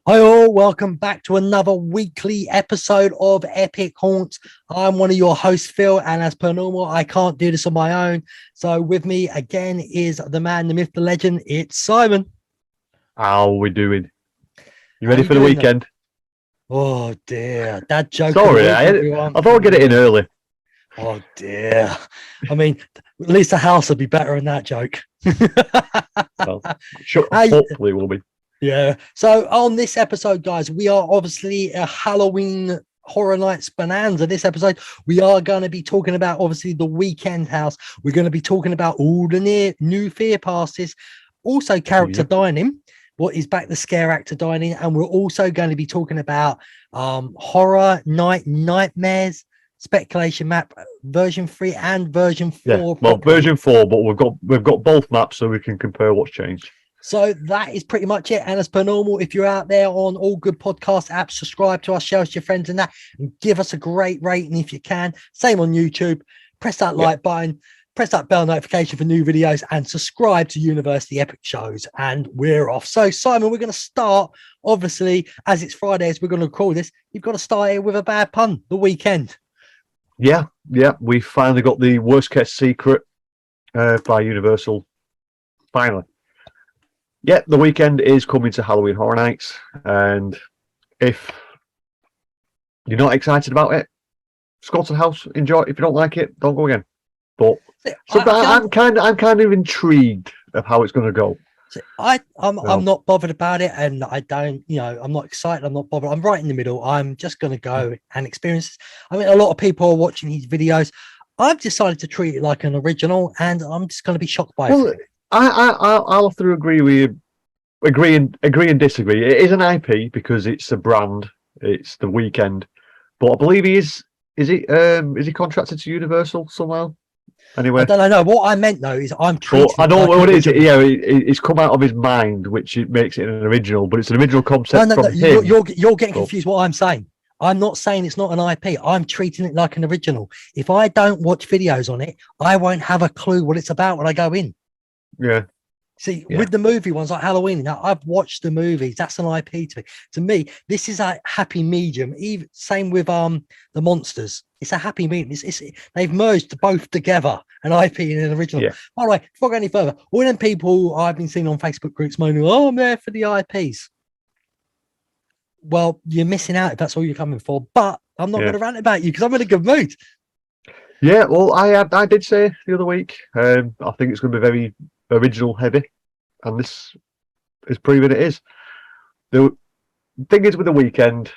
Hi all, welcome back to another weekly episode of Epic Haunts. I'm one of your hosts, Phill, and as per normal, I can't do this on my own. So with me again is the man, the myth, the legend. It's Simon. How are we doing? You ready for the weekend? Oh dear, that joke. Sorry, I thought I'd get it in early. Oh dear. I mean, at least the house will be better than that joke. Well, hopefully it will be. Yeah. So on this episode, guys, we are obviously a Halloween Horror Nights bonanza. This episode, we are going to be talking about obviously the weekend house. We're going to be talking about all the new fear passes, also character dining. What is back the scare actor dining, and we're also going to be talking about horror nightmares speculation map version 3 and version 4. Yeah, well, version 4, but we've got both maps so we can compare what's changed. So that is pretty much it. And as per normal, if you're out there on all good podcast apps, subscribe to us, share us to your friends and that, and give us a great rating if you can. Same on YouTube. Press that like button, press that bell notification for new videos, and subscribe to University Epic Shows. And we're off. So Simon, we're going to start, obviously, as it's Friday, as we're going to call this, you've got to start it with a bad pun, the weekend. Yeah, we finally got the worst kept secret by Universal. Finally. Yeah, the weekend is coming to Halloween Horror Nights, and if you're not excited about it, just go to the house, enjoy it. If you don't like it, don't go again. But I'm kind of intrigued of how it's going to go. I'm not bothered about it, and I don't, I'm not excited. I'm not bothered. I'm right in the middle. I'm just going to go and experience this. I mean, a lot of people are watching these videos. I've decided to treat it like an original, and I'm just going to be shocked by it. I'll have to agree with you. Agree and disagree. It is an IP because it's a brand. It's the weekend, but I believe he is. Is he contracted to Universal somehow? Anyway, I don't know. What I meant though is I'm treating. I know what it is. Yeah, it's come out of his mind, which it makes it an original. But it's an original concept from him. You're getting confused. What I'm saying. I'm not saying it's not an IP. I'm treating it like an original. If I don't watch videos on it, I won't have a clue what it's about when I go in. Yeah. See, with the movie ones like Halloween, now I've watched the movies. That's an IP to me. To me, this is a happy medium. Even same with the monsters. It's a happy medium. They've merged both together, an IP and an original. Yeah. By the way, before I go any further, all them people I've been seeing on Facebook groups moaning, "Oh, I'm there for the IPs." Well, you're missing out if that's all you're coming for. But I'm not going to rant about you because I'm in a good mood. Yeah, well, I did say the other week, I think it's going to be very original heavy, and this is proving it is. The thing is with the weekend,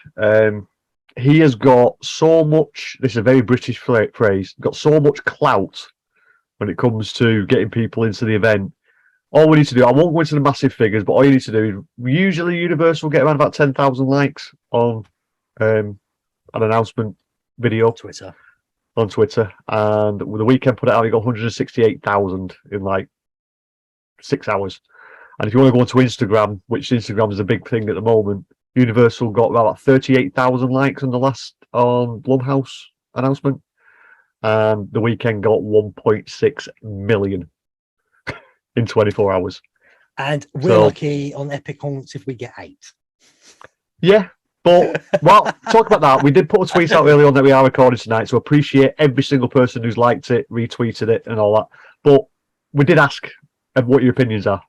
he has got so much, this is a very British phrase, got so much clout when it comes to getting people into the event. All we need to do, I won't go into the massive figures, but all you need to do is usually Universal get around about 10,000 likes on an announcement video on Twitter, and with the weekend put it out, he got 168,000 in like 6 hours. And if you want to go onto Instagram, which Instagram is a big thing at the moment, Universal got about 38,000 likes on the last Blumhouse announcement, and the weekend got 1.6 million in 24 hours. And we're lucky on Epic Haunts if we get 8. Yeah. But, well, talk about that. We did put a tweet out earlier on that we are recording tonight, so appreciate every single person who's liked it, retweeted it, and all that. But we did ask what your opinions are.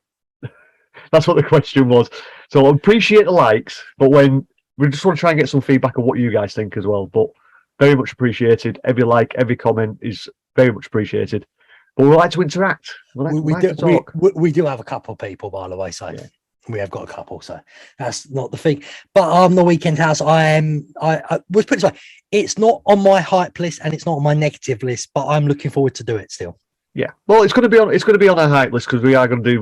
That's what the question was. So appreciate the likes, but when we just want to try and get some feedback on what you guys think as well. But very much appreciated. Every like, every comment is very much appreciated. But we like to interact. We do have a couple of people, by the way. So We have got a couple, so that's not the thing. But the Weekend House, I was put this way, it's not on my hype list and it's not on my negative list, but I'm looking forward to do it still. Yeah, well, it's going to be on our hype list because we are going to do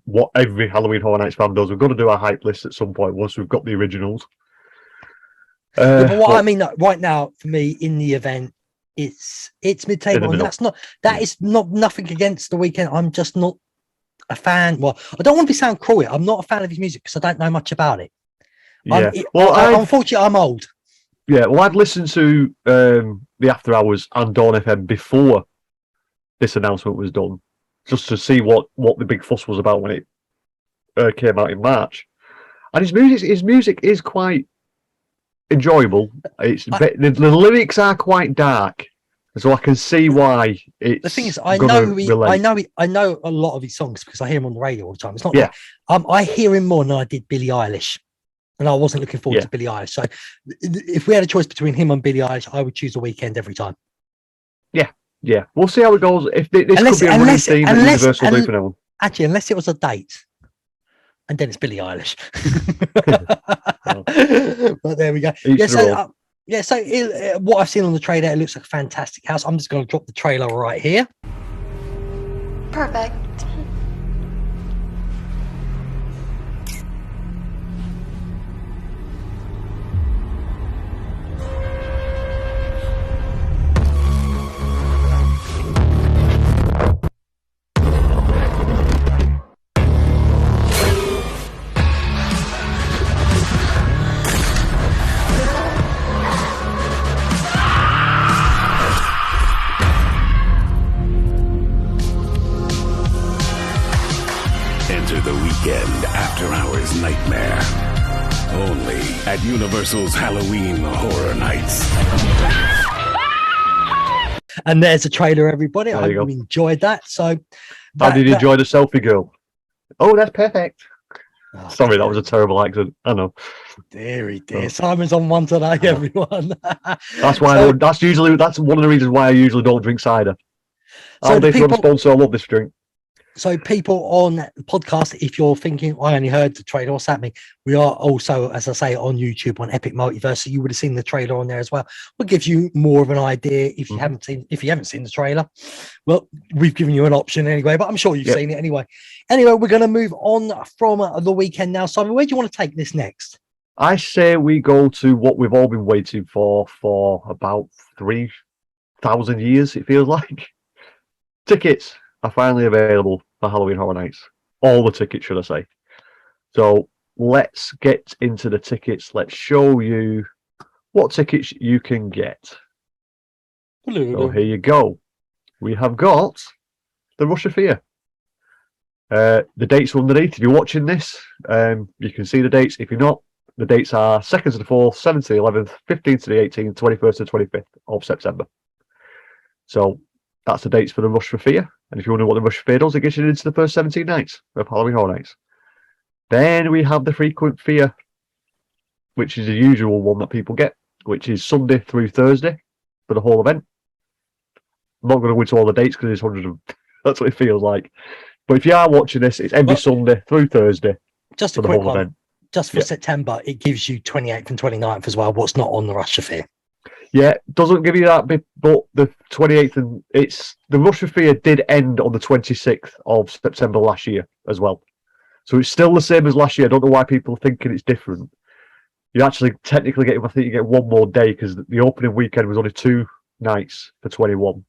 what every Halloween Horror Nights fan does. We're going to do our hype list at some point once we've got the originals. Yeah, but what I mean right now for me in the event, it's mid-table, and that is not nothing against the Weekend. I'm just not a fan. Well, I don't want to be sound cruel. I'm not a fan of his music because I don't know much about it. Yeah. Unfortunately, I'm old. Yeah. Well, I'd listened to the After Hours and Dawn FM before this announcement was done, just to see what the big fuss was about when it came out in March. And his music is quite enjoyable. The lyrics are quite dark. So I can see why it's. The thing is, I know a lot of his songs because I hear him on the radio all the time. It's not like I hear him more than I did Billie Eilish, and I wasn't looking forward to Billie Eilish. So if we had a choice between him and Billie Eilish, I would choose The Weeknd every time. Yeah, we'll see how it goes. If this could be a running theme that Universal do for now. Actually, unless it was a date, and then it's Billie Eilish. But there we go. So what I've seen on the trailer, it looks like a fantastic house. I'm just going to drop the trailer right here. Perfect. The Weekend After Hours Nightmare. Only at Universal's Halloween Horror Nights. And there's a trailer, everybody. I hope you enjoyed that. So, how did you enjoy the selfie girl? Oh, that's perfect. Oh, sorry, that was a terrible accent. I know. Dear. Simon's on one today, everyone. That's why. That's one of the reasons why I usually don't drink cider. So if you want to sponsor, I love this drink. So people on the podcast, if you're thinking, I only heard the trailer, what's happening? We are also, as I say, on YouTube on Epic Multiverse. So you would have seen the trailer on there as well. We'll give you more of an idea if you haven't seen the trailer. Well, we've given you an option anyway, but I'm sure you've seen it anyway. Anyway, we're going to move on from the Weekend now. Simon, where do you want to take this next? I say we go to what we've all been waiting for about 3,000 years, it feels like. Tickets are finally available for Halloween Horror Nights. All the tickets, should I say. So let's get into the tickets. Let's show you what tickets you can get. So here you go. We have got the Rush of Fear. The dates are underneath. If you're watching this, you can see the dates. If you're not, the dates are 2nd to the 4th, 7th to the 11th, 15th to the 18th, 21st to the 25th of September. So that's the dates for the Rush for Fear. And if you wonder what the Rush for Fear does, it gets you into the first 17 nights of Halloween Horror Nights. Then we have the Frequent Fear, which is the usual one that people get, which is Sunday through Thursday for the whole event. I'm not going to go into all the dates because there's hundreds of them. That's what it feels like. But if you are watching this, it's every Sunday through Thursday. Just a quick one. Event. Just for September, it gives you 28th and 29th as well, what's not on the Rush of Fear. Yeah, doesn't give you that bit, but the 28th and the Rush of Fear did end on the 26th of September last year as well. So it's still the same as last year. I don't know why people are thinking it's different. You actually technically get, I think you get one more day because the opening weekend was only 2 nights for 21.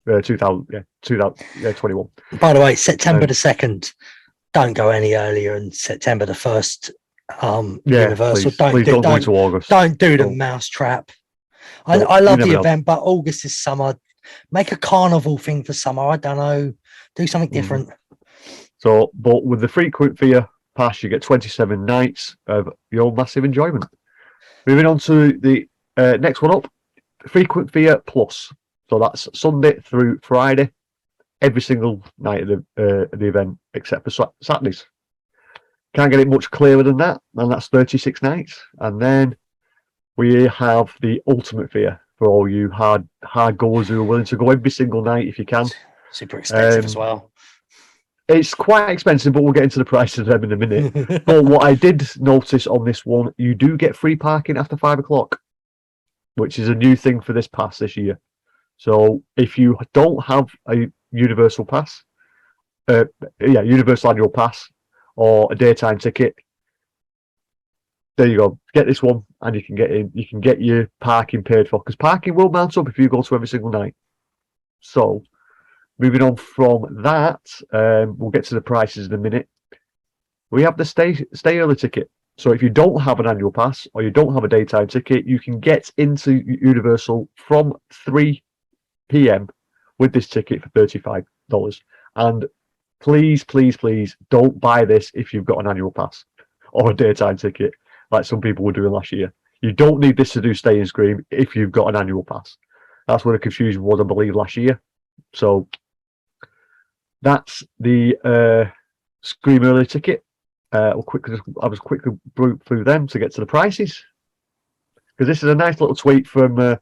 2021. By the way, September the 2nd. Don't go any earlier than September the 1st. Universal. Please don't go into August. Don't do the mousetrap. I love the event, but August is summer. Make a carnival thing for summer. I don't know. Do something different. So, but with the Frequent Fear pass, you get 27 nights of your massive enjoyment. Moving on to the next one up, Frequent Fear Plus. So that's Sunday through Friday, every single night of the event, except for Saturdays. Can't get it much clearer than that, and that's 36 nights. And then we have the Ultimate Fear for all you hard goers who are willing to go every single night if you can. Super expensive as well. It's quite expensive, but we'll get into the prices of them in a minute. But what I did notice on this one, you do get free parking after 5 o'clock, which is a new thing for this pass this year. So if you don't have a universal pass, universal annual pass or a daytime ticket, there you go. Get this one, and you can get in. You can get your parking paid for, because parking will mount up if you go to every single night. So, moving on from that, we'll get to the prices in a minute. We have the stay early ticket. So if you don't have an annual pass or you don't have a daytime ticket, you can get into Universal from 3 p.m. with this ticket for $35. And please, please, please don't buy this if you've got an annual pass or a daytime ticket, like some people were doing last year. You don't need this to do Stay and Scream if you've got an annual pass. That's where the confusion was, I believe, last year. So that's the Scream Early ticket. I was quickly through them to get to the prices, because this is a nice little tweet from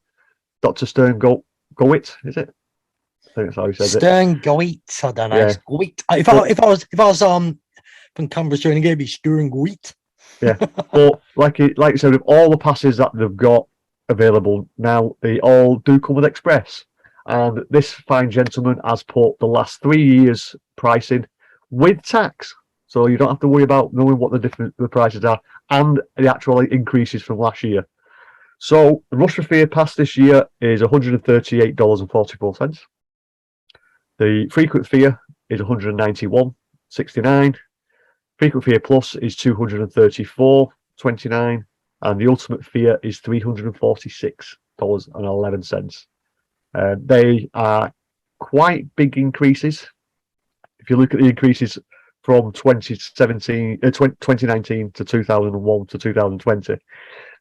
Dr. Stern Goit, is it? I think that's how he says it. Stern Goit. I don't know. Yeah. Goit. If I was from Cumbria, doing it'd be Stern Goit. Yeah, but like I said, with all the passes that they've got available now, they all do come with Express. And this fine gentleman has put the last 3 years pricing with tax. So you don't have to worry about knowing what the prices are and the actual increases from last year. So the Rush of Fear pass this year is $138.44. The Frequent Fear is $191.69. Frequent Fear Plus is $234.29, and the Ultimate Fear is $346.11. They are quite big increases. If you look at the increases from 2019 to 2001 to 2020,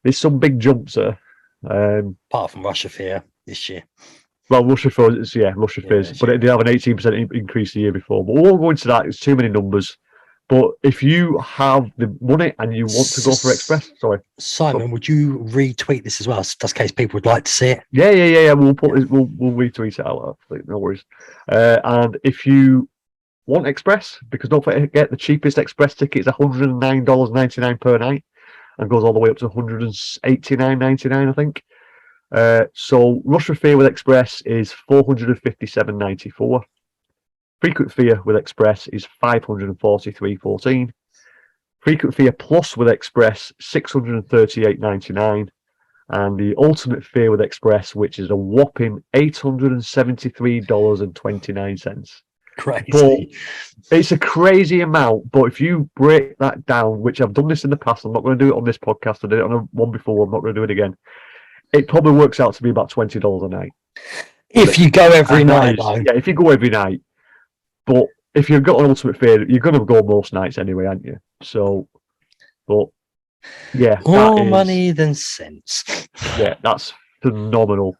there's some big jumps there. Apart from Rush of Fear this year. Well, Rush of Fear, Rush of Fear, but it did have an 18% increase the year before. But we won't go into that. It's too many numbers. But if you have the money and you want to go for Express, Simon, would you retweet this as well, just in case people would like to see it? Yeah. We'll retweet it out. No worries. And if you want Express, because don't forget the cheapest Express ticket is $109.99 per night, and goes all the way up to $189.99, I think. So Rush of Fear with Express is $457.94. Frequent Fear with Express is $543.14. Frequent Fear Plus with Express, $638.99. And the Ultimate Fear with Express, which is a whopping $873.29. Crazy. But it's a crazy amount, but if you break that down, which I've done this in the past, I'm not going to do it on this podcast, I did it on one before, I'm not going to do it again. It probably works out to be about $20 a night. If you go every night, though. Yeah, if you go every night. But if you've got an Ultimate Fear, you're going to go most nights anyway, aren't you? So, but yeah. More money than sense. Yeah, that's phenomenal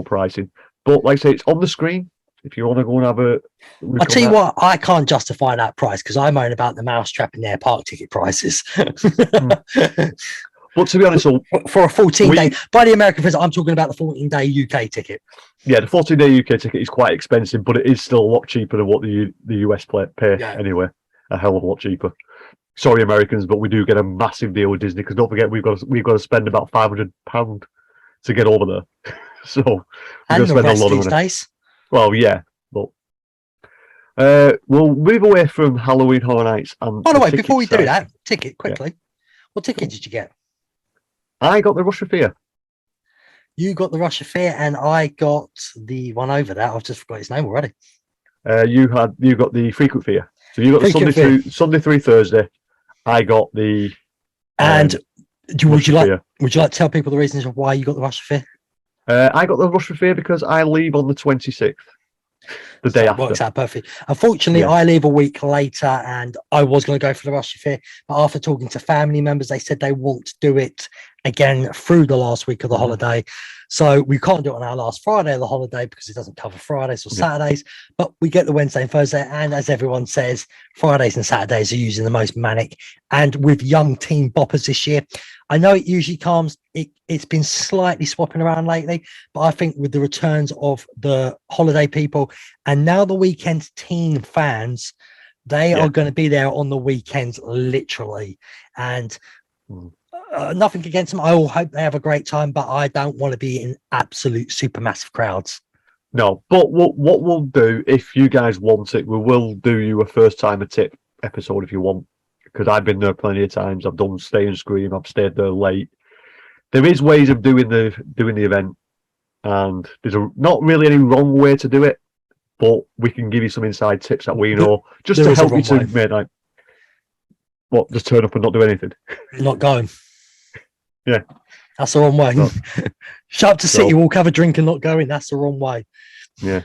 pricing. But like I say, it's on the screen. If you want to go and have a... I'll tell you what, I can't justify that price because I moan about the mousetrap in their park ticket prices. But to be honest, for a 14-day, by the American figures, I'm talking about the 14-day UK ticket. Yeah, the 14-day UK ticket is quite expensive, but it is still a lot cheaper than what the US pay anyway. A hell of a lot cheaper. Sorry, Americans, but we do get a massive deal with Disney, because don't forget we've got to spend about £500 to get over there. So we're going to spend a lot of money. Days. Well, yeah, but we'll move away from Halloween Horror Nights. And by the way, before we do that, ticket quickly. Yeah. What ticket did you get? I got the Rush of Fear. You got the Rush of Fear, and I got the one over that. I've just forgot his name already. You got the Frequent Fear. So you got the Sunday through Thursday. I got the. And would you like to tell people the reasons of why you got the Rush of Fear? I got the Rush of Fear because I leave on the 26th. The day after. Works out perfect. Unfortunately, I leave a week later, and I was going to go for the Rush of Fear, but after talking to family members, they said they want to do it again through the last week of the holiday. So we can't do it on our last Friday of the holiday because it doesn't cover Fridays or Saturdays, but we get the Wednesday and Thursday. And as everyone says, Fridays and Saturdays are usually the most manic. And with young teen boppers this year, I know it usually comes, it's been slightly swapping around lately, but I think with the returns of the holiday people and now the weekend teen fans, They are going to be there on the weekends, literally. And nothing against them. I all hope they have a great time, but I don't want to be in absolute supermassive crowds. No, but what we'll do, if you guys want it, we will do you a first time a tip episode if you want, because I've been there plenty of times. I've done Stay and Scream. I've stayed there late. There is ways of doing the event, and there's not really any wrong way to do it, but we can give you some inside tips that we know just to help you to make like what, just turn up and not do anything. Not going. Yeah, that's the wrong way. No. Show up to City Walk, have a drink and not going. That's the wrong way. Yeah.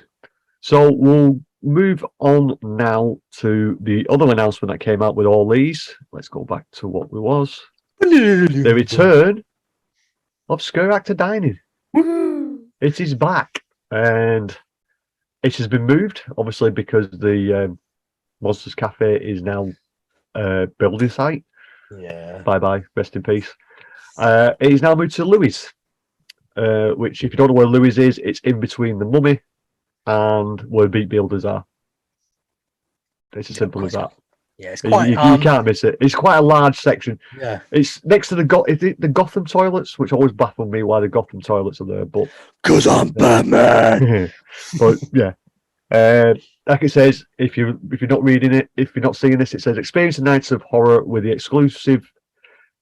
So we'll move on now to the other announcement that came out with all these. Let's go back to what it was. The return of Scare Actor Dining. It is back, and it has been moved, obviously, because the Monsters Cafe is now a building site. Yeah. Bye-bye. Rest in peace. It is now moved to Louis, which, if you don't know where Louis is, it's in between the Mummy and where Beat Builders are. It's as simple as that. Yeah, it's quite. You can't miss it. It's quite a large section. Yeah, it's next to the Gotham toilets, which always baffled me why the Gotham toilets are there. But because I'm Batman. But yeah, like it says, if you're not reading it, if you're not seeing this, it says experience the nights of horror with the exclusive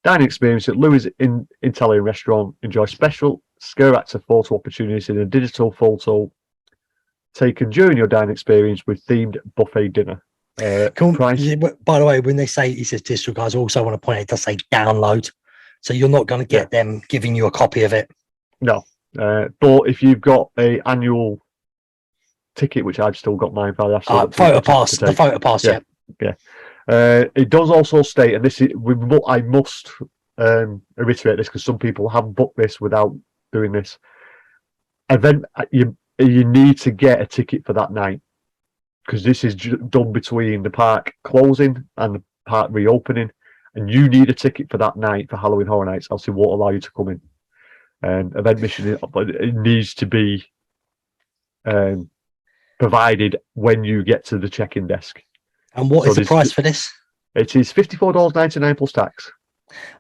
dining experience at Louis in Italian restaurant. Enjoy special Scare Actor photo opportunities in a digital photo taken during your dining experience with themed buffet dinner. Price. By the way, when they say it says digital, guys, I also want to point out it does say download, so you're not going to get them giving you a copy of it. No, but if you've got a annual ticket, which I've still got mine for, photo pass, the photo pass, yeah. It does also state, and this is I must reiterate this because some people have booked this without doing this event. You need to get a ticket for that night, because this is done between the park closing and the park reopening, and you need a ticket for that night for Halloween Horror Nights, else it won't allow you to come in. Event mission, it needs to be provided when you get to the check-in desk. And what is the price for this? It is $54.99 plus tax.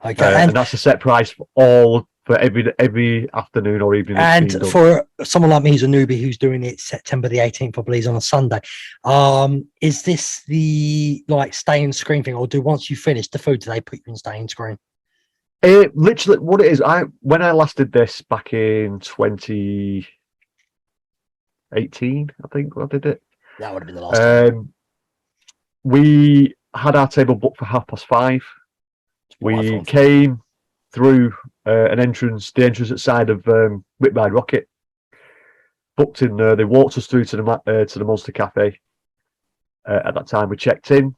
Okay, and that's a set price for every afternoon or evening. And for someone like me who's a newbie who's doing it September the 18th, I believe, on a Sunday, is this the stay and screen thing, or once you finish the food, do they put you in stay and screen? Literally, what it is, when I last did this back in 2018, I think I did it. That would have been the last time. We had our table booked for 5:30. We came through the entrance at side of Whitbide Rocket, booked in there. They walked us through to the Monster Cafe. At that time, we checked in,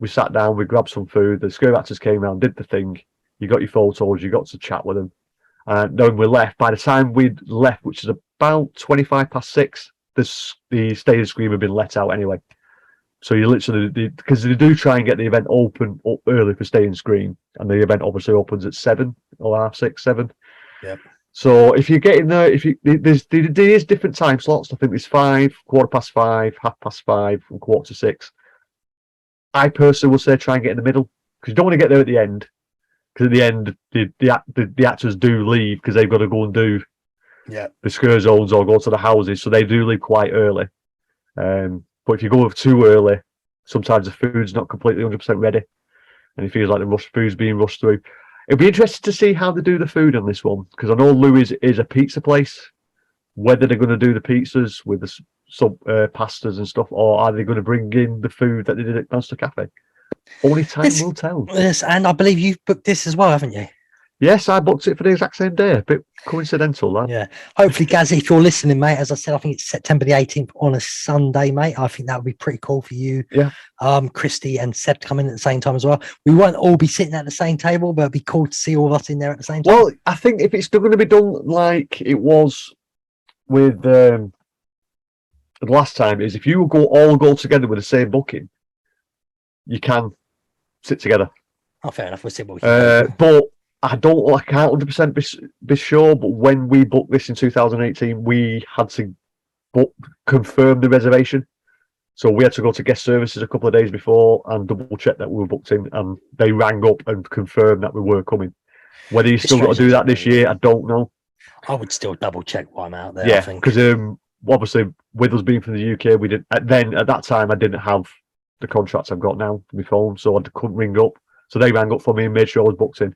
we sat down, we grabbed some food. The Scare Actors came around, did the thing. You got your photos, you got to chat with them. And then we left. By the time we'd left, which is about 6:25, the Stay and Scream had been let out anyway. So you literally, because they do try and get the event open up early for Stay and Scream, and the event obviously opens at 7 or 6:30, 7. Yep. So if you get in there, there is different time slots. I think there's 5, 5:15, 5:30, and 5:45. I personally would say try and get in the middle, because you don't want to get there at the end. Because at the end, the actors do leave because they've got to go and do the scare zones or go to the houses, so they do leave quite early. But if you go too early, sometimes the food's not completely 100% ready, and it feels like the food's being rushed through. It'll be interesting to see how they do the food on this one, because I know Louis is a pizza place. Whether they're going to do the pizzas with the pastas and stuff, or are they going to bring in the food that they did at Monster Cafe? Only time will tell. Yes, and I believe you've booked this as well, haven't you? Yes, I booked it for the exact same day. A bit coincidental, that. Yeah. Hopefully, Gazzy, if you're listening, mate, as I said, I think it's September the 18th on a Sunday, mate. I think that would be pretty cool for you. Yeah. Christy and Seb to come in at the same time as well. We won't all be sitting at the same table, but it'd be cool to see all of us in there at the same time. Well, I think if it's still going to be done like it was with the last time, is if you all go together with the same booking, you can sit together. Oh, fair enough. We'll see what we can do. But I can't 100% be sure, but when we booked this in 2018, we had to confirm the reservation. So we had to go to guest services a couple of days before and double check that we were booked in, and they rang up and confirmed that we were coming. Whether you still got to do that this year, I don't know. I would still double check why I'm out there. Yeah, I think because obviously with us being from the UK, we didn't. At that time, I didn't have the contracts I've got now to my phone, so I couldn't ring up. So they rang up for me and made sure I was booked in.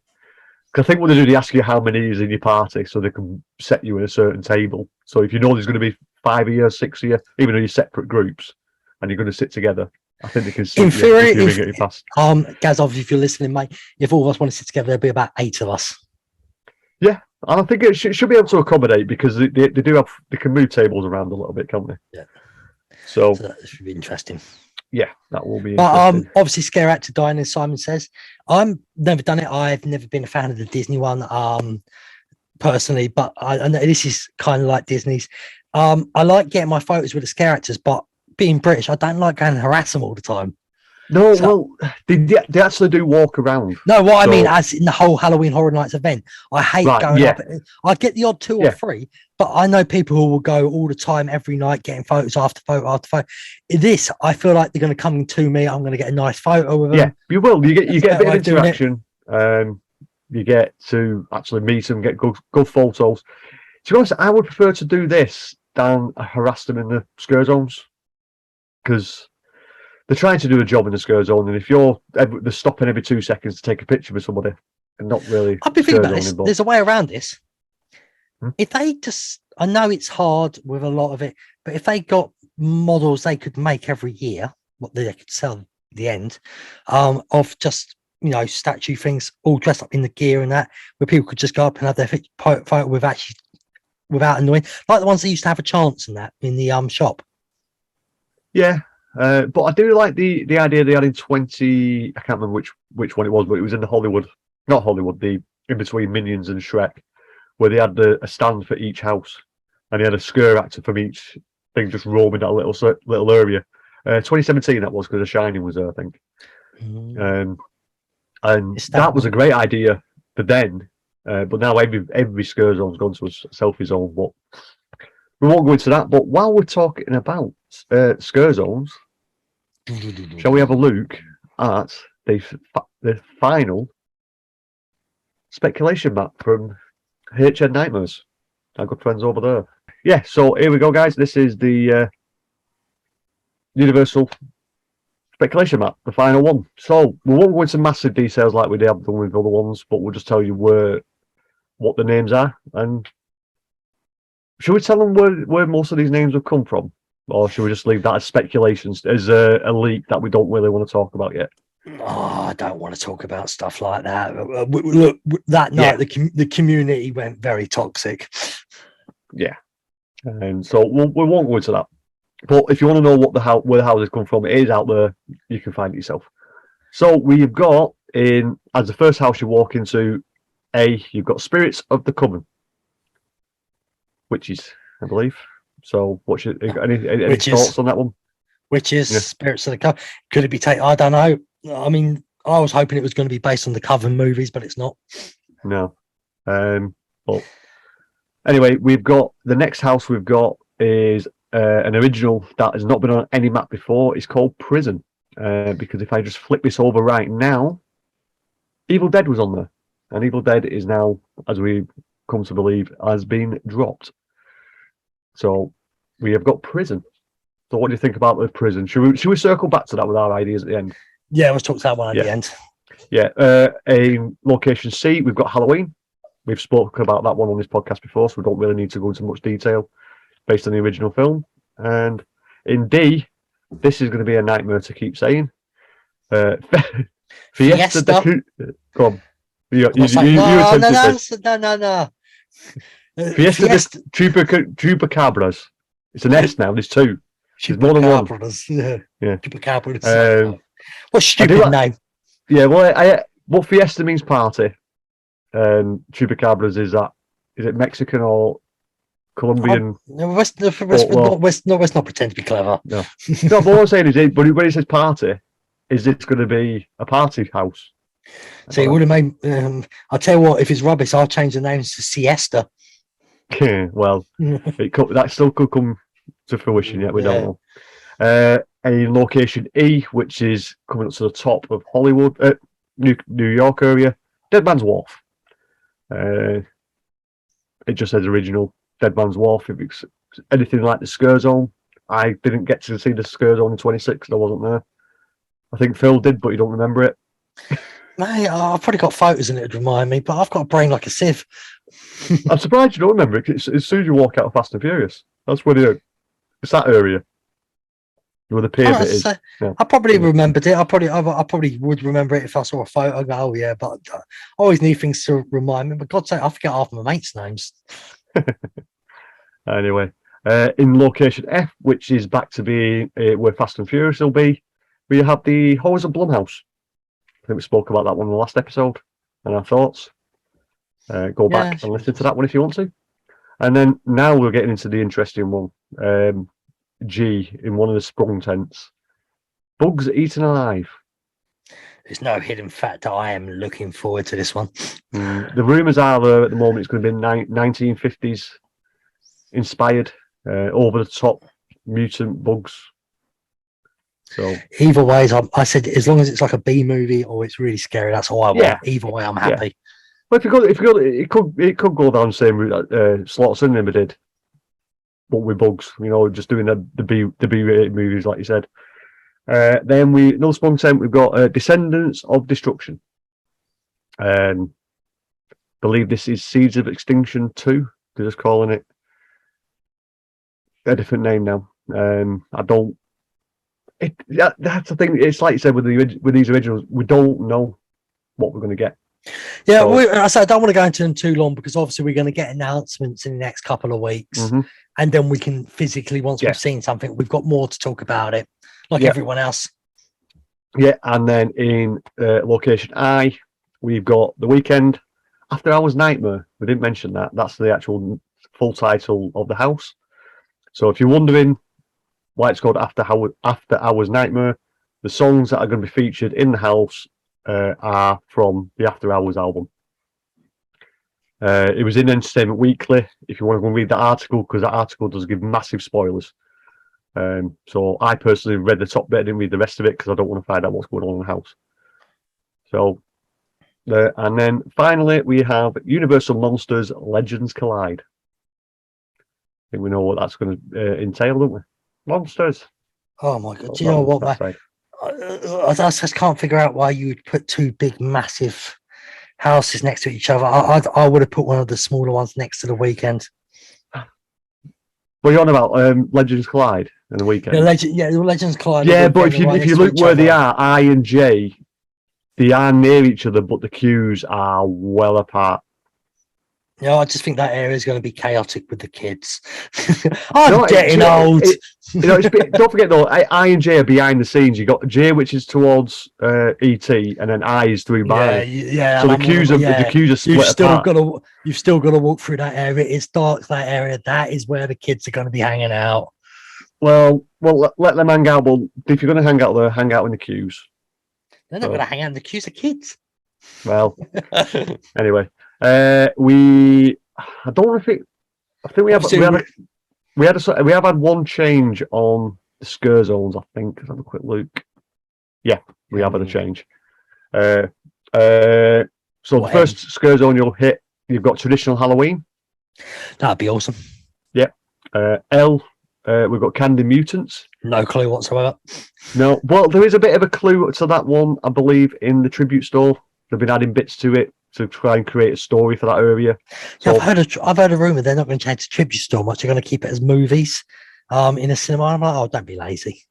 Because I think what they do, they ask you how many is in your party, so they can set you in a certain table. So if you know there's going to be 5 of you, 6 of you, even though you're separate groups, and you're going to sit together, I think they can sit in theory, if you ring it past. Gaz, obviously, if you're listening, mate, if all of us want to sit together, there'll be about 8 of us. Yeah, and I think it should be able to accommodate, because they can move tables around a little bit, can't they? Yeah. So that should be interesting. Yeah, that will be but interesting. Obviously, scare actor dying, as Simon says. I've never done it. I've never been a fan of the Disney one, personally, but I know this is kind of like Disney's. I like getting my photos with the scare actors, but being British, I don't like going and harass them all the time. No, well, they actually do walk around. No, what I mean, as in the whole Halloween Horror Nights event, I hate going up. I get the odd 2 or 3, but I know people who will go all the time, every night, getting photos after photo after photo. This, I feel like they're going to come to me. I'm going to get a nice photo with them. Yeah, you will. You get a bit of interaction. You get to actually meet them, get good photos. To be honest, I would prefer to do this than harass them in the scare zones, because they're trying to do a job in the scare zone, and if they're stopping every 2 seconds to take a picture with somebody, and not really. I've been thinking about this. There's a way around this. If they just, I know it's hard with a lot of it, but if they got models they could make every year, what they could sell at the end, of just, statue things all dressed up in the gear and that, where people could just go up and have their photo without annoying, like the ones that used to have a chance in that in the shop. Yeah. But I do like the idea they had in 20. I can't remember which one it was, but it was in the in between Minions and Shrek, where they had a stand for each house, and they had a scare actor from each thing just roaming that little area. 2017 that was, because The Shining was there, I think. And that was a great idea for then. But now every scare zone's gone to a selfie zone. But we won't go into that. But while we're talking about scare zones, shall we have a look at the final speculation map from HN Nightmares? Our good friends over there. Yeah, so here we go, guys. This is the Universal speculation map, the final one. So we won't go into massive details like we have done with other ones, but we'll just tell you what the names are. And should we tell them where most of these names have come from? Or should we just leave that as speculations, as a leak that we don't really want to talk about yet? Oh, I don't want to talk about stuff like that. Look, that night the community went very toxic. Yeah, and so we won't go into that. But if you want to know where the houses come from, it is out there. You can find it yourself. So we've got as the first house you walk into, you've got Spirits of the Coven, witches, I believe. So, any thoughts on that one? Witches, Spirits of the Coven. Could it be taken? I don't know. I mean, I was hoping it was going to be based on the Coven movies, but it's not. No. But anyway, we've got the next house we've got is an original that has not been on any map before. It's called Prison. Because if I just flip this over right now, Evil Dead was on there. And Evil Dead is now, as we come to believe, has been dropped. So we have got Prison. So what do you think about the Prison? Should we circle back to that with our ideas at the end? Yeah, let's talk to that one at the end. Yeah. In location C, we've got Halloween. We've spoken about that one on this podcast before, so we don't really need to go into much detail based on the original film. And in D, this is going to be a nightmare to keep saying. Fiesta. Come on. No. Fiesta de Chupacabras. It's an S now. There's 2. There's more than one. Yeah. Chupacabras. What stupid name? Yeah. Well, what Fiesta means party. Chupacabras is it Mexican or Colombian? No, let's not pretend to be clever. No. No. But what I'm saying is, but when it says party, is this going to be a party house? So it would have made. I'll tell you what. If it's rubbish, I'll change the names to Siesta. Well, that still could come to fruition yet. We don't know. in location E, which is coming up to the top of Hollywood, New York area, Dead Man's Wharf. It just says original Dead Man's Wharf. If it's anything like the Scare Zone, I didn't get to see the Scare Zone in 26. I wasn't there. I think Phill did, but you don't remember it. Mate, I've probably got photos in it to remind me, but I've got a brain like a sieve. I'm surprised you don't remember it. As soon as you walk out of Fast and Furious, that's where it's that area where the pier bit is. Yeah. I probably remembered it. I probably would remember it if I saw a photo. I go, oh yeah, but I always need things to remind me. But God's sake, I forget half my mates' names. Anyway, in location F, which is back to be where Fast and Furious will be, we have the Horrors of Blumhouse. I think we spoke about that one in the last episode and our thoughts. Go back and listen to that one if you want to. And then now we're getting into the interesting one. G in one of the sprung tents. Bugs eaten alive. There's no hidden fact that I am looking forward to this one. The rumours are there at the moment it's going to be 1950s inspired, over the top mutant bugs. So either way, I said as long as it's like a B movie or it's really scary, that's all I want. Either way, I'm happy. Yeah. Well, if you go, it could go down the same route that Slaughter Cinema did, but with bugs. Just doing the B-rated movies, like you said. Then another sprung tent. We've got Descendants of Destruction. Believe this is Seeds of Extinction 2. They're just calling it a different name now. I don't. That's the thing. It's like you said with these originals, we don't know what we're going to get. Yeah, I said I don't want to go into them too long because obviously we're going to get announcements in the next couple of weeks, and then we can physically, once we've seen something, we've got more to talk about it, like everyone else. Yeah, and then in location I, we've got The Weeknd, After Hours Nightmare. We didn't mention that. That's the actual full title of the house. So if you're wondering why it's called After Hours Nightmare, the songs that are going to be featured in the house are from the After Hours album. It was in Entertainment Weekly, if you want to go and read that article, because that article does give massive spoilers. So I personally read the top bit, I didn't read the rest of it because I don't want to find out what's going on in the house. So, and then finally we have Universal Monsters Legends Collide. I think we know what that's going to entail, don't we? Monsters. Oh my God! Do you know what, mate? I just can't figure out why you would put two big, massive houses next to each other. I would have put one of the smaller ones next to The Weeknd. What are you on about? Legends Collide and The Weeknd? The Legends Collide. Yeah, but if you look where they are, I and J, they are near each other, but the queues are well apart. I just think that area is going to be chaotic with the kids. I'm getting old. Don't forget though, I and J are behind the scenes. You got J, which is towards ET, and then I is through by. Yeah. So the queues are split apart. You've still got to walk through that area. It's dark, that area. That is where the kids are going to be hanging out. Well, let them hang out. Well, if you're going to hang out there, hang out in the queues. They're not going to hang out in the queues of kids. Well, anyway. I don't know if it. I think we have had one change on the Scare Zones. I think. Let's have a quick look. Yeah, we have had a change. So the first Scare Zone you'll hit, you've got traditional Halloween. That'd be awesome. Yeah. L. We've got Candy Mutants. No clue whatsoever. No. Well, there is a bit of a clue to that one, I believe, in the tribute store. They've been adding bits to it to try and create a story for that area. So, I've heard a rumor they're not going to change the tribute store much. They're going to keep it as movies in a cinema. I'm like, don't be lazy.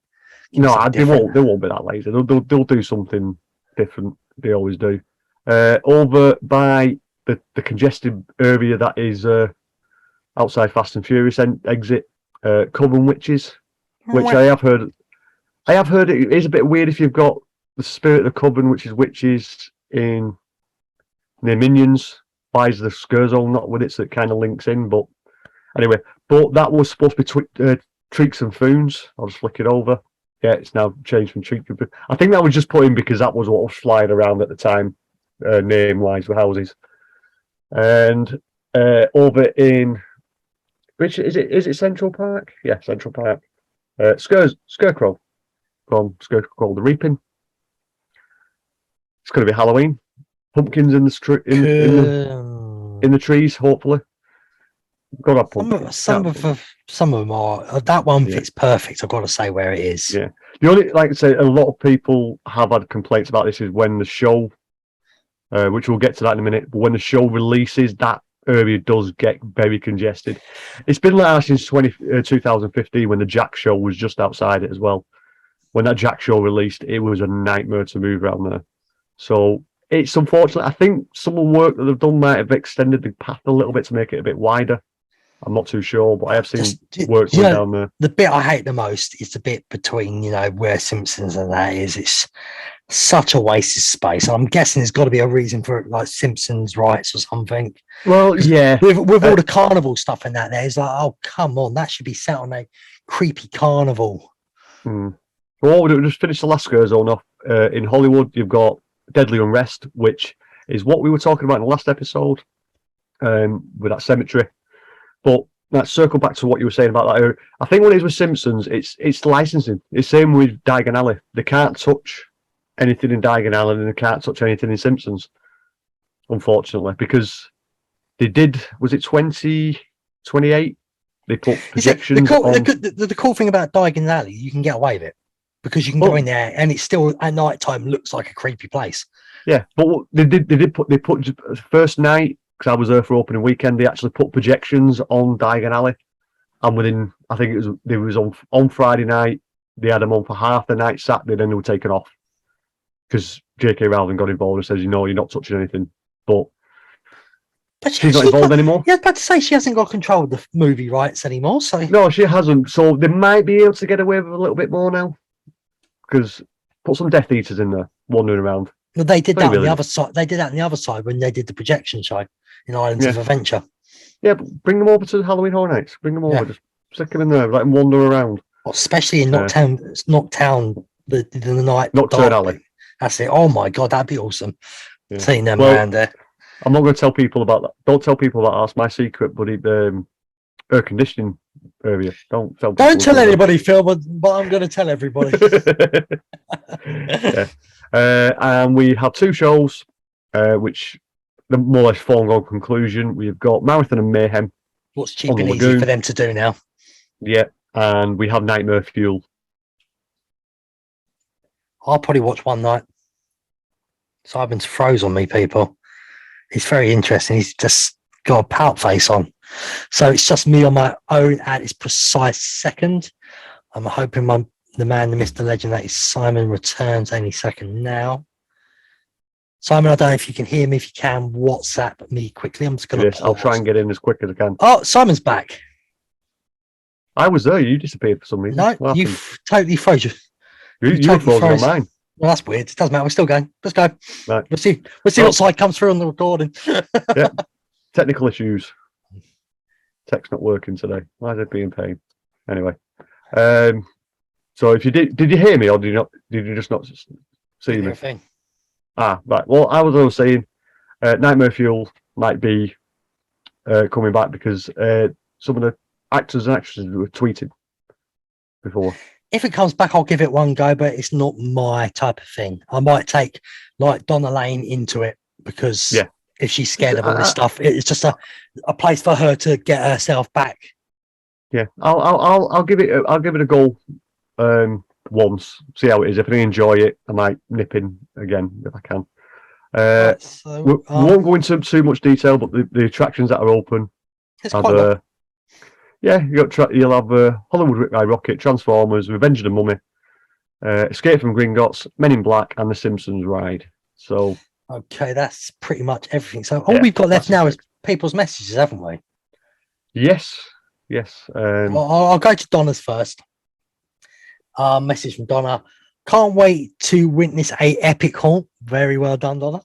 They won't be that lazy. They'll do something different. They always do. Over by the congested area that is outside Fast and Furious exit, Coven Witches, which I have heard. It is a bit weird if you've got the Spirit of the Coven, which is witches in near Minions. Why is the Scare Zone not with it? So it kind of links in. But anyway, that was supposed to be Treeks and Foons. I'll just flick it over. Yeah, it's now changed from Treeks and Foons. I think that was just put in because that was what was flying around at the time, name-wise, with houses. And over in, which is it Central Park? Yeah, Central Park. Scarecrow. from Scarecrow called The Reaping. It's going to be Halloween. Pumpkins in the trees, hopefully. Got to pumpkins. Some of them are. That one fits perfect. I've got to say where it is. Yeah. The only, like I say, a lot of people have had complaints about this is when the show, which we'll get to that in a minute, but when the show releases, that area does get very congested. It's been like that since 2015 when the Jack show was just outside it as well. When that Jack show released, it was a nightmare to move around there. So it's unfortunate. I think some of the work that they've done might have extended the path a little bit to make it a bit wider. I'm not too sure, but I have seen work going down there. The bit I hate the most is the bit between, where Simpsons and that is. It's such a waste of space. I'm guessing there's got to be a reason for it, like Simpsons rights or something. Well, yeah. With all the carnival stuff in that, there, it's like, oh, come on, that should be set on a creepy carnival. Well, we'll just finish the last scare zone off. In Hollywood, you've got Deadly Unrest, which is what we were talking about in the last episode with that cemetery. But let's circle back to what you were saying about that. I think when it is with Simpsons, it's licensing. It's the same with Diagon Alley. They can't touch anything in Diagon Alley and they can't touch anything in Simpsons, unfortunately, because they did, was it 2028? They put projections the cool thing about Diagon Alley, you can get away with it because you can go in there and it still at night time looks like a creepy place. Yeah, but they put first night, because I was there for opening weekend, they actually put projections on Diagon Alley, and within, I think it was on Friday night, they had them on for half the night Saturday, then they were taken off because J.K. Rowling got involved and says, you're not touching anything. But she's not involved anymore. Yeah, I was about to say she hasn't got control of the movie rights anymore. So no, she hasn't. So they might be able to get away with a little bit more now, because put some Death Eaters in there wandering around. Well, they did that on the other side. They did that on the other side when they did the projection show in Islands of Adventure. Yeah, but bring them over to the Halloween Horror Nights. Bring them over. Just stick them in there. Let them wander around. Especially in Knocktown, the night. Knockturn Alley. That's it. Oh my God, that'd be awesome. Seeing them around there. I'm not going to tell people about that. Don't tell people about that's my secret, buddy. The air conditioning area. Don't tell anybody, Phil, but I'm going to tell everybody. And we have two shows, which the more or less foregone conclusion. We've got Marathon and Mayhem. What's cheap and easy for them to do now? Yeah, and we have Nightmare Fuel. I'll probably watch one night. Simon's froze on me, people. It's very interesting. He's just got a pout face on. So it's just me on my own at this precise second. I'm hoping the man, the Mr. Legend, that is Simon, returns any second now. Simon, I don't know if you can hear me. If you can, WhatsApp me quickly. I'm just going to pause. I'll try and get in as quick as I can. Oh, Simon's back. I was there. You disappeared for some reason. No, you totally froze. You totally froze on mine. Well, that's weird. It doesn't matter. We're still going. Let's go. Right. We'll see what side comes through on the recording. Yeah. Technical issues. Tech's not working today. Why is it being paid? Anyway. So if you did you hear me or did you just not see me? Everything. Ah, right. Well, I was saying Nightmare Fuel might be coming back because some of the actors and actresses were tweeted before. If it comes back, I'll give it one go, but it's not my type of thing. I might take like Donna Lane into it because if she's scared of all this stuff, it's just a place for her to get herself back. Yeah, I'll give it a go once, see how it is. If I enjoy it, I might nip in again if I can. We won't go into too much detail, but the attractions that are open are you'll have Hollywood Rick Ride Rocket, Transformers, Revenge of the Mummy, Escape from Gringotts, Men in Black, and The Simpsons Ride. So okay, that's pretty much everything. So all we've got left now is people's messages, haven't we? Yes. I'll go to Donna's first. Message from Donna. Can't wait to witness a epic haunt Very well done, Donna.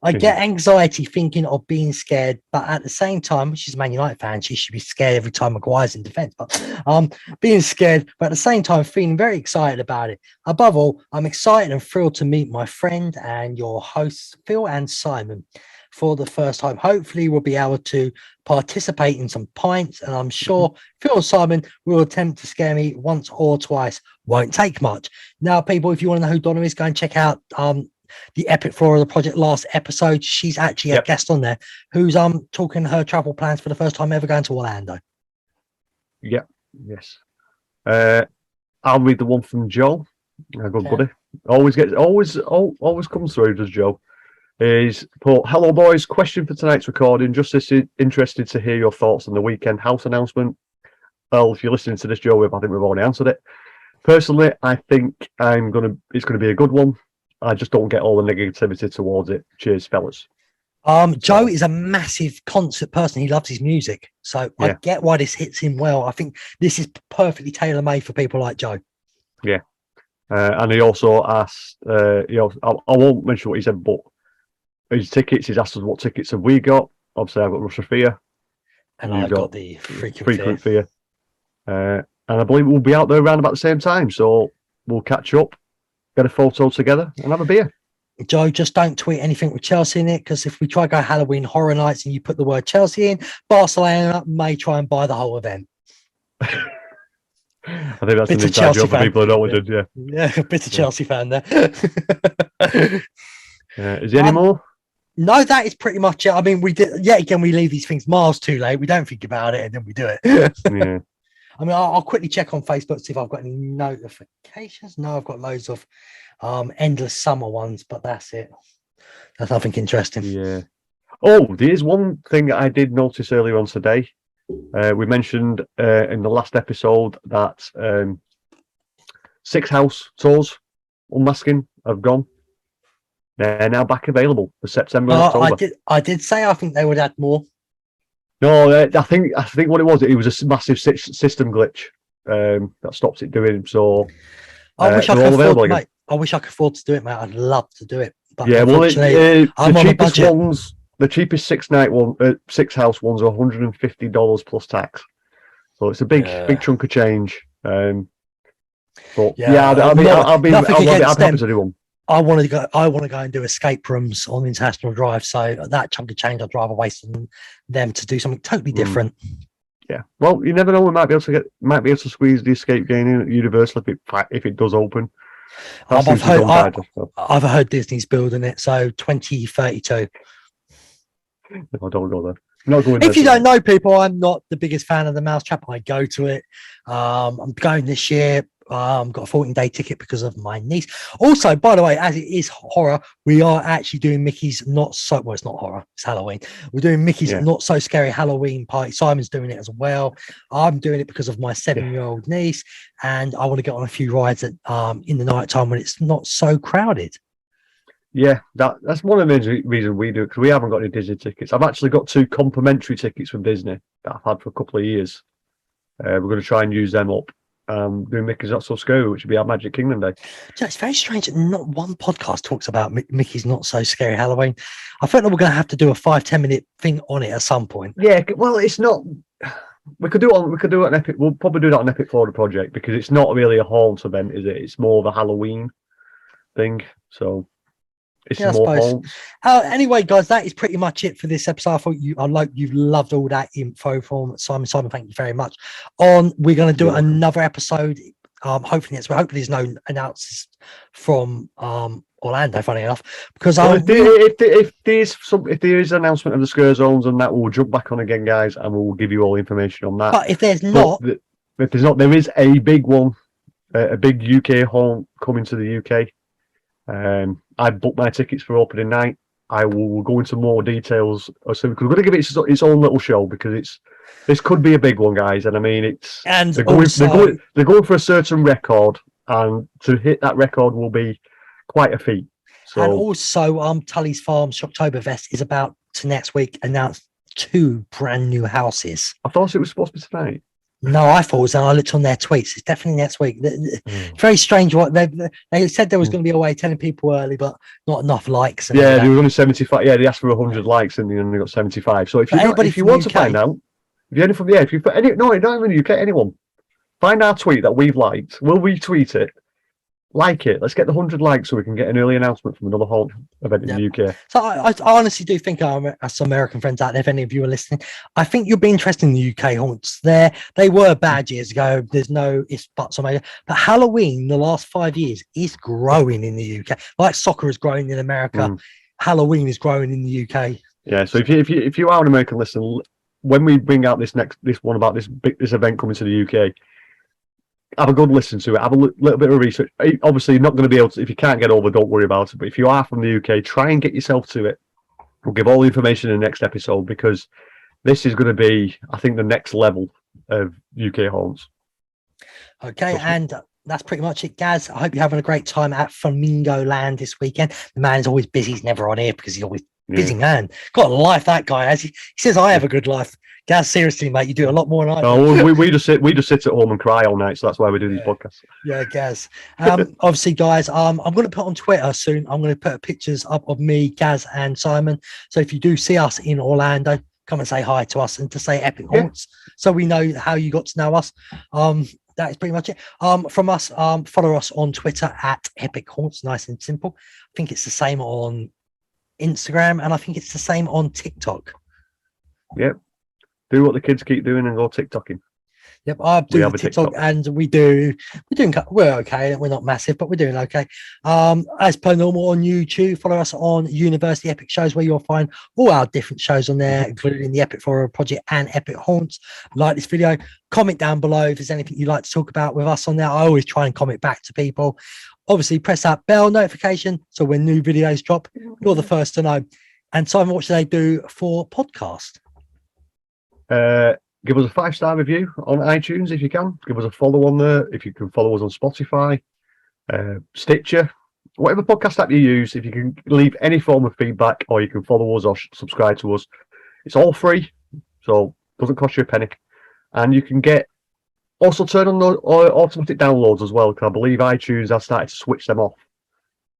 I get anxiety thinking of being scared, but at the same time, she's a Man United fan, she should be scared every time Maguire's in defence. But being scared, but at the same time, feeling very excited about it. Above all, I'm excited and thrilled to meet my friend and your hosts, Phill and Simon, for the first time. Hopefully, we'll be able to participate in some pints, and I'm sure Phill and Simon will attempt to scare me once or twice. Won't take much. Now, people, if you want to know who Donna is, go and check out the Epic Floor of the Project last episode. She's actually a guest on there who's talking her travel plans for the first time ever going to Orlando. Yes. I'll read the one from Joe, a good buddy. Always comes through, does Joe. Is put, hello boys, question for tonight's recording. Just interested to hear your thoughts on the weekend house announcement. Well, if you're listening to this, Joe, I think we've already answered it. Personally, I think it's gonna be a good one. I just don't get all the negativity towards it. Cheers, fellas. Joe is a massive concert person. He loves his music, so I get why this hits him well. I think this is perfectly tailor made for people like Joe. Yeah, and he also asked, I won't mention what he said, but his tickets. He's asked us what tickets have we got. Obviously, I've got Rush of Fear, and I've got the Frequent Fear. And I believe we'll be out there around about the same time, so we'll catch up, get a photo together, and have a beer. Joe, just don't tweet anything with Chelsea in it, because if we try to go Halloween Horror Nights and you put the word Chelsea in, Barcelona may try and buy the whole event. I think that's an inside job for people who don't want to. Yeah, a bit of Chelsea fan there. Is there any more? No, that is pretty much it. I mean, we leave these things miles too late. We don't think about it and then we do it. Yeah. I mean, I'll quickly check on Facebook to see if I've got any notifications. No, I've got loads of endless summer ones, but that's it. That's nothing interesting. Yeah. Oh, there's one thing I did notice earlier on today. We mentioned in the last episode that 6 house tours unmasking have gone. They're now back available for September and October. I did say I think they would add more. No, I think what it was a massive system glitch that stopped it doing. So I wish I could afford, mate. I wish I could afford to do it, mate. I'd love to do it. But yeah, well, I'm on a budget. The cheapest 6 house ones are $150 plus tax. So it's a big chunk of change. But I'll be happy to do one. I want to go and do escape rooms on International Drive. So that chunk of change, I'd rather waste on them to do something totally different. Yeah. Well, you never know. We might be able to squeeze the escape game in at Universal if it does open. I've heard Disney's building it. So 2032. No, don't go there. Not going if you don't know, people, I'm not the biggest fan of the Mousetrap. I go to it. I'm going this year. Got a 14-day ticket because of my niece. Also, by the way, as it is horror, we are actually doing Mickey's it's not horror, it's Halloween. We're doing Mickey's Not So Scary Halloween party. Simon's doing it as well. I'm doing it because of my 7-year-old niece, and I want to get on a few rides at in the night time when it's not so crowded. Yeah, that's one of the main reasons we do it, because we haven't got any Disney tickets. I've actually got 2 complimentary tickets from Disney that I've had for a couple of years. We're going to try and use them up. Doing Mickey's Not So Scary, which would be our Magic Kingdom Day. It's very strange that not one podcast talks about Mickey's Not So Scary Halloween. I felt like we're going to have to do a 5-10 minute thing on it at some point. Yeah, well, it's not. We could do it on Epic. We'll probably do that on Epic Florida Project, because it's not really a haunt event, is it? It's more of a Halloween thing. So it's more haunts. Anyway, guys, that is pretty much it for this episode. I thought you've loved all that info from Simon. Simon, thank you very much. We're going to do another episode. Hopefully there's no announcements from Orlando. Funny enough, because if there is an announcement of the scare zones and that, we'll jump back on again, guys, and we'll give you all the information on that. But if there's not, there is a big one, a big UK haunt coming to the UK. I booked my tickets for opening night. I will go into more details soon, because we're going to give it its own little show, because this could be a big one, guys. And I mean, they're going for a certain record, and to hit that record will be quite a feat. So, and also, Tully's Farms Shocktoberfest is about to next week announce 2 brand new houses. I thought it was supposed to be tonight. No, I thought it was, and I looked on their tweets. It's definitely next week. Very strange. What they said there was going to be a way telling people early, but not enough likes. And Yeah, they were only 75. Yeah, they asked for 100 likes and they only got 75. So if you want to find out, if you're from if you put any, no, not even the UK, anyone, find our tweet that we've liked. We'll retweet it. Like it. Let's get the 100 likes so we can get an early announcement from another whole event in the UK. So I honestly do think some American friends out there, if any of you are listening, I think you'll be interested in the UK haunts. They were bad years ago. There's no ifs, buts, or maybe. But Halloween, the last 5 years, is growing in the UK. Like soccer is growing in America, Halloween is growing in the UK. Yeah. So if you are an American listener, when we bring out this one about this event coming to the UK, have a good listen to it. Have a little bit of research. Obviously, you're not going to be able to, if you can't get over, don't worry about it. But if you are from the UK, try and get yourself to it. We'll give all the information in the next episode because this is going to be, I think, the next level of UK haunts. Okay, and that's pretty much it, Gaz. I hope you're having a great time at Flamingo Land this weekend. The man's always busy. He's never on here because he's always busy man. Got a life, that guy has. He says, I have a good life. Gaz, seriously, mate, you do a lot more than I do. Oh, we just sit at home and cry all night, so that's why we do these podcasts. Yeah, Gaz. Obviously, guys, I'm going to put on Twitter soon. I'm going to put pictures up of me, Gaz, and Simon. So if you do see us in Orlando, come and say hi to us and to say Epic Haunts, so we know how you got to know us. That is pretty much it. From us, follow us on Twitter at Epic Haunts, nice and simple. I think it's the same on Instagram, and I think it's the same on TikTok. Yep. Do what the kids keep doing and go TikToking. Yep, I do TikTok, and we're okay. We're not massive, but we're doing okay. As per normal on YouTube, follow us on University Epic Shows, where you'll find all our different shows on there, including the Epic Horror Project and Epic Haunts. Like this video, comment down below if there's anything you'd like to talk about with us on there. I always try and comment back to people. Obviously, press that bell notification so when new videos drop, you're the first to know. And Simon, what should they do for podcast? Give us a 5-star review on iTunes if you can. Give us a follow on there. If you can follow us on Spotify, Stitcher, whatever podcast app you use. If you can leave any form of feedback, or you can follow us or subscribe to us, it's all free, so it doesn't cost you a penny. And you can also turn on the automatic downloads as well, because I believe iTunes has started to switch them off.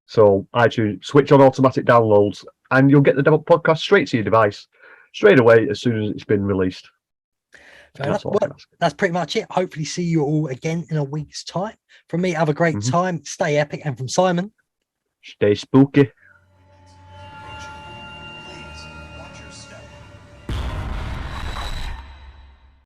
So iTunes, switch on automatic downloads, and you'll get the podcast straight to your device straight away as soon as it's been released. That's pretty much it. Hopefully see you all again in a week's time. From me, have a great time. Stay epic. And from Simon, stay spooky.